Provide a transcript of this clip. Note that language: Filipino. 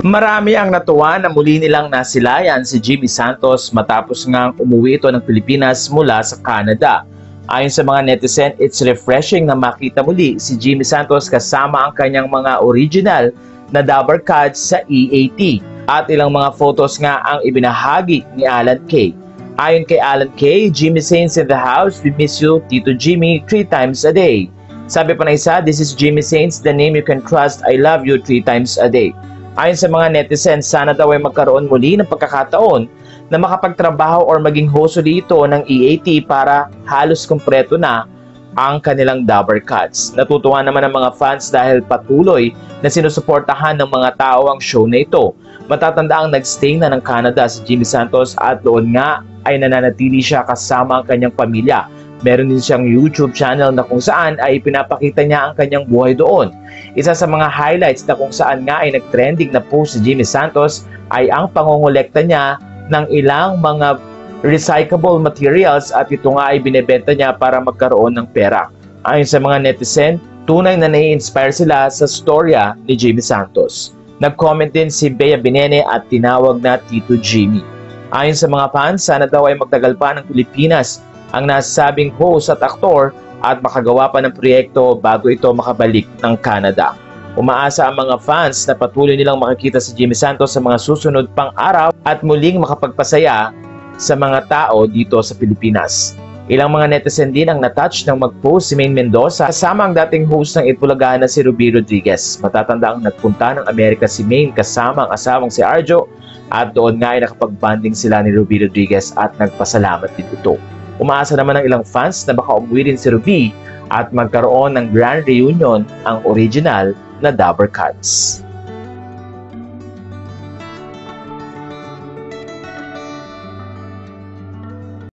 Marami ang natuwa na muli nilang nasilayan si Jimmy Santos matapos ngang umuwi ito ng Pilipinas mula sa Canada. Ayon sa mga netizen, it's refreshing na makita muli si Jimmy Santos kasama ang kanyang mga original na Dabber Cats sa EAT. At ilang mga photos nga ang ibinahagi ni Alan Kay. Ayon kay Alan Kay, Jimmy Saints in the house, we miss you, Tito Jimmy, 3 times a day. Sabi pa na isa, this is Jimmy Saints, the name you can trust, I love you 3 times a day. Ayon sa mga netizens, sana daw ay magkaroon muli ng pagkakataon na makapagtrabaho or maging host dito ng EAT para halos kumpleto na ang kanilang Dabber Cats. Natutuwa naman ang mga fans dahil patuloy na sinusuportahan ng mga tao ang show na ito. Matatanda ang nagstay na ng Canada si Jimmy Santos at doon nga ay nananatili siya kasama ang kanyang pamilya. Meron din siyang YouTube channel na kung saan ay pinapakita niya ang kanyang buhay doon. Isa sa mga highlights na kung saan nga ay nag-trending na post si Jimmy Santos ay ang pangongolekta niya ng ilang mga recyclable materials at ito nga ay binebenta niya para magkaroon ng pera. Ayon sa mga netizen, tunay na nai-inspire sila sa storya ni Jimmy Santos. Nag-comment din si Bea Binene at tinawag na Tito Jimmy. Ayon sa mga fans, sana daw ay magtagal pa ng Pilipinas ang nasabing host at aktor at makagawa pa ng proyekto bago ito makabalik ng Canada. Umaasa ang mga fans na patuloy nilang makikita si Jimmy Santos sa mga susunod pang araw at muling makapagpasaya sa mga tao dito sa Pilipinas. Ilang mga netizen din ang natouch nang mag-post si Maine Mendoza kasama ang dating host ng Itbulaga na si Ruby Rodriguez. Matatanda ang nagpunta ng Amerika si Maine kasama ang asawang si Arjo at doon nga ay nakapag-banding sila ni Ruby Rodriguez at nagpasalamat din ito. Umaasa naman ng ilang fans na baka umuwi rin si Ruby at magkaroon ng grand reunion ang original na Dabber Cats.